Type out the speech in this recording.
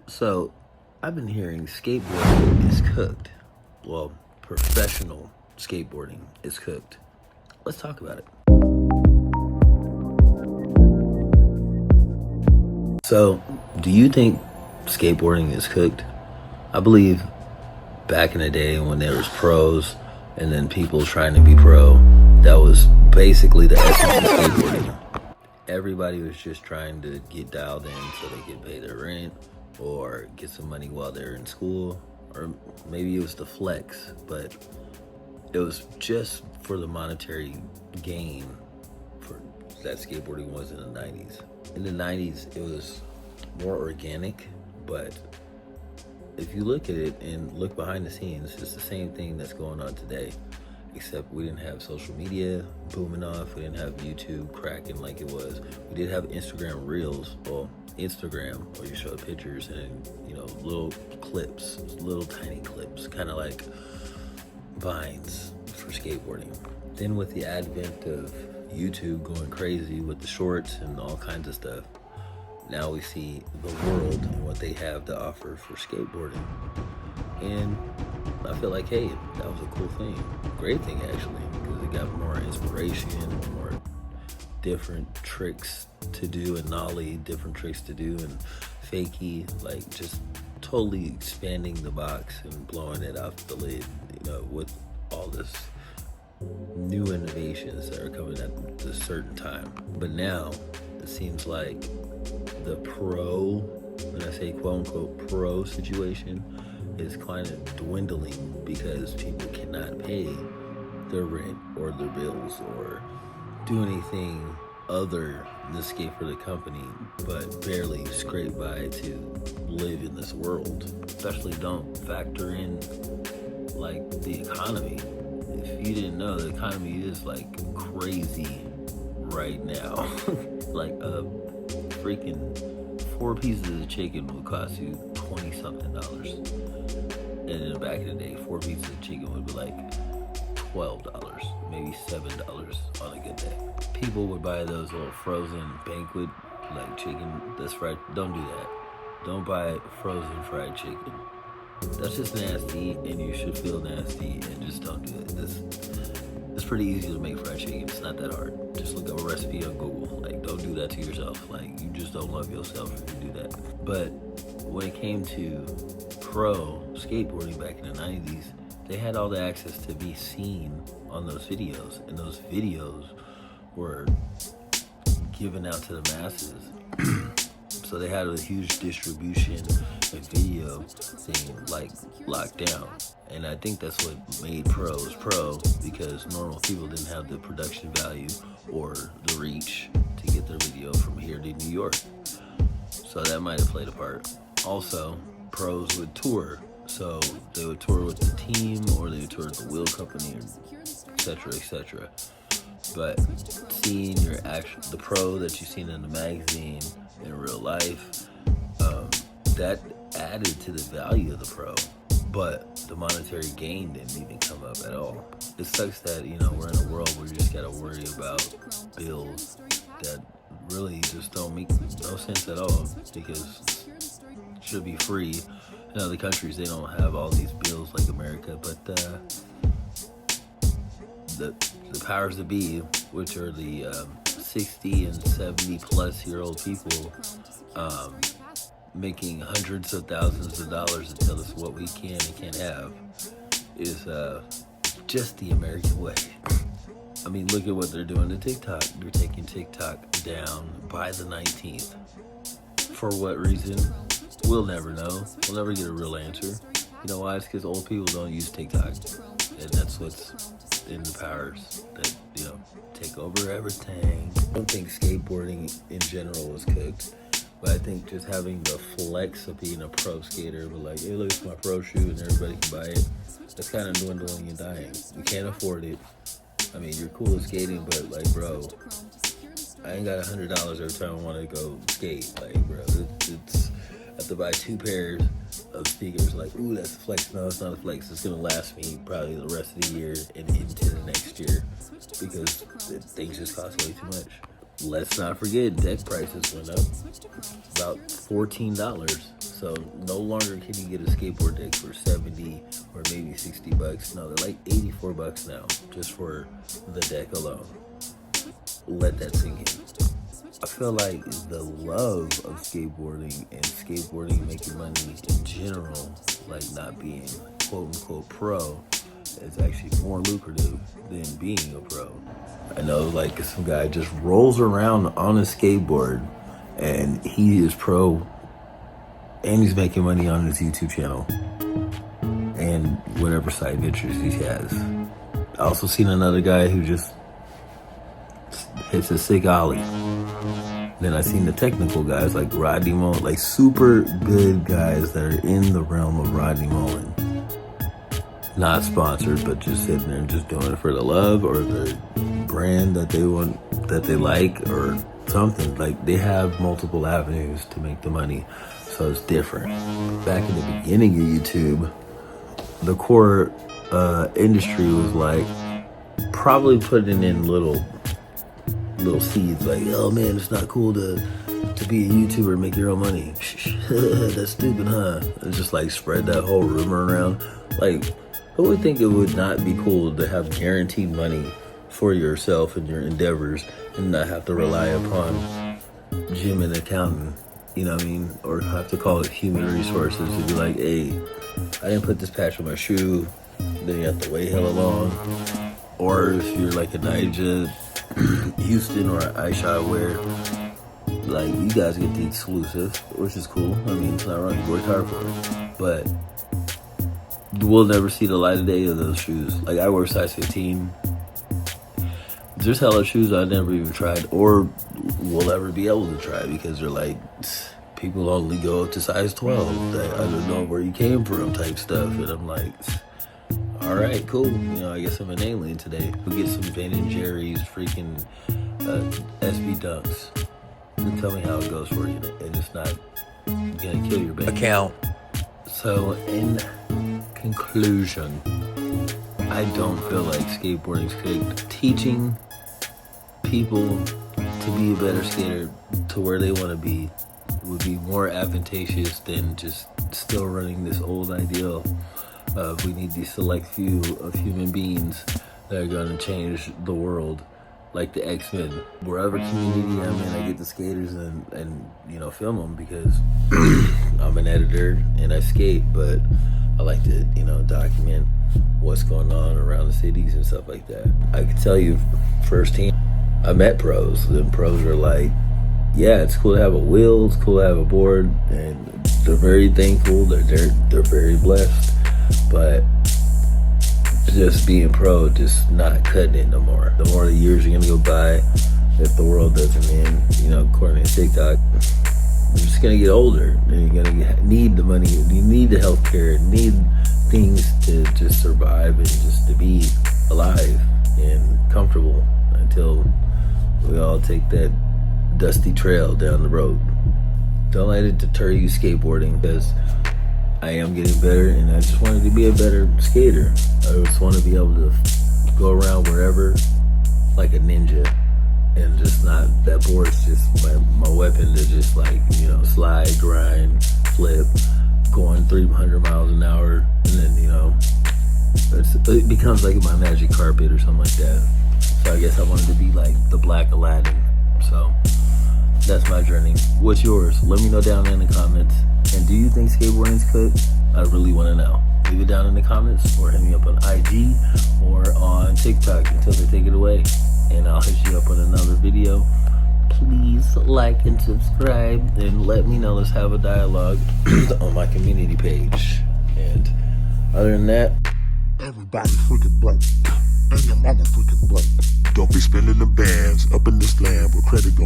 So, I've been hearing skateboarding is cooked. Well, professional skateboarding is cooked. Let's talk about it. So, do you think skateboarding is cooked? I believe back in the day when there was pros and then people trying to be pro, that was basically the essence of skateboarding. Everybody was just trying to get dialed in so they could pay their rent or get some money while they're in school, or maybe it was the flex, but it was just for the monetary gain for that skateboarding was in the 90s. In the 90s, it was more organic, but if you look at it and look behind the scenes, it's the same thing that's going on today, except we didn't have social media booming off. We didn't have YouTube cracking like it was. We did have Instagram Reels, well, Instagram, where you show pictures and, little clips, little tiny clips, kind of like vines for skateboarding. Then with the advent of YouTube going crazy with the shorts and all kinds of stuff, now we see the world and what they have to offer for skateboarding. And I feel like, hey, that was a cool thing. Great thing, actually, because it got more inspiration, more different tricks to do, and nollie, different tricks to do, and fakie, like just totally expanding the box and blowing it out the lid, with all this new innovations that are coming at a certain time. But now it seems like the pro, when I say quote unquote pro situation, is kind of dwindling because people cannot pay their rent or their bills or do anything other than skate for the company, but barely scrape by to live in this world. Especially don't factor in like the economy. If you didn't know, the economy is like crazy right now. Like a freaking 4 pieces of chicken would cost you $20-something. And in the back of the day, 4 pieces of chicken would be like $12, maybe $7 on a good day. People would buy those little frozen banquet like chicken that's fried. Don't do that. Don't buy frozen fried chicken. That's just nasty, and you should feel nasty, and just don't do it. It's pretty easy to make fried chicken. It's not that hard. Just look up a recipe on Google. Like, don't do that to yourself. Like, you just don't love yourself if you do that. But when it came to pro skateboarding back in the 90s, they had all the access to be seen on those videos, and those videos were given out to the masses. So they had a huge distribution of video thing like locked down. And I think that's what made pros pro, because normal people didn't have the production value or the reach to get their video from here to New York. So that might have played a part. Also, pros would tour. So they would tour with the team, or they would tour with the wheel company, etc., etc. But seeing the pro that you've seen in the magazine in real life, that added to the value of the pro, but the monetary gain didn't even come up at all. It sucks that, we're in a world where you just gotta worry about bills that really just don't make no sense at all, because it should be free. In other countries, they don't have all these bills like America, but the powers that be, which are the 60 and 70 plus year old people, making hundreds of thousands of dollars to tell us what we can and can't have, is just the American way. I mean, look at what they're doing to TikTok. They're taking TikTok down by the 19th. For what reason? We'll never know. We'll never get a real answer. You know why? It's because old people don't use TikTok. And that's what's in the powers that, take over everything. I don't think skateboarding in general was cooked, but I think just having the flex of being a pro skater, but like, hey, look, it's my pro shoe and everybody can buy it, that's kind of dwindling and dying. You can't afford it. I mean, you're cool at skating, but like, bro, I ain't got $100 every time I want to go skate. Like, bro, it's I have to buy 2 pairs of sneakers. Like, ooh, that's a flex. No, it's not a flex. It's gonna last me probably the rest of the year and into the next year, because things just cost way too much. let's not forget, deck prices went up about $14. So no longer can you get a skateboard deck for 70 or maybe $60. No, they're like $84 now just for the deck alone. Let that sink in. I feel like the love of skateboarding and skateboarding making money in general, like not being quote unquote pro, is actually more lucrative than being a pro. I know like some guy just rolls around on a skateboard and he is pro and he's making money on his YouTube channel and whatever side ventures he has. I also seen another guy who just hits a sick ollie. Then I seen the technical guys like Rodney Mullen, like super good guys that are in the realm of Rodney Mullen. Not sponsored, but just sitting there and just doing it for the love or the brand that they want, that they like or something. Like they have multiple avenues to make the money, so it's different. Back in the beginning of YouTube, the core industry was like probably putting in little seeds like, oh man, it's not cool to be a YouTuber and make your own money. That's stupid, huh? It's just like spread that whole rumor around. Like, who would think it would not be cool to have guaranteed money for yourself and your endeavors and not have to rely upon gym and accountant, you know what I mean? Or have to call it human resources to be like, hey, I didn't put this patch on my shoe, then you have to wait hella long. Or if you're like a Niger, Houston or Aisha where like you guys get the exclusive, which is cool. I mean, it's not wrong, you worked hard for it. But we'll never see the light of day of those shoes. Like I wear size 15. There's hella shoes I never even tried or will ever be able to try because they're like, people only go up to size 12. That I don't know where you came from type stuff. And I'm like, all right, cool. You know, I guess I'm an alien today. We'll get some Ben & Jerry's freaking SB Dunks. And tell me how it goes for you. And it's not gonna kill your bank account. So in conclusion, I don't feel like skateboarding's good. Teaching people to be a better skater to where they want to be would be more advantageous than just still running this old ideal of we need these select few of human beings that are going to change the world, like the X-Men. Wherever community I'm in, I get the skaters and you know, film them because I'm an editor and I skate, but I like to, you know, document what's going on around the cities and stuff like that. I can tell you firsthand, I met pros. The pros are like, yeah, it's cool to have a wheel, it's cool to have a board, and they're very thankful, they're very blessed. But just being pro, just not cutting it no more. The more the years are gonna go by, if the world doesn't end, you know, according to TikTok, you're just gonna get older and you're gonna need the money, you need the healthcare, need things to just survive and just to be alive and comfortable until we all take that dusty trail down the road. Don't let it deter you skateboarding, because I am getting better and I just wanted to be a better skater. I just want to be able to go around wherever like a ninja and just not, that board's just my weapon to just like, you know, slide, grind, flip, going 300 miles an hour, and then, you know, it becomes like my magic carpet or something like that. So I guess I wanted to be like the Black Aladdin. So that's my journey. What's yours? Let me know down in the comments. And do you think skateboarding's cooked? I really want to know. Leave it down in the comments or hit me up on IG or on TikTok until they take it away. And I'll hit you up on another video. Please like and subscribe and let me know. Let's have a dialogue on my community page. And other than that, everybody freaking black. And your mama freaking black. Don't be spending the bands up in this land where credit go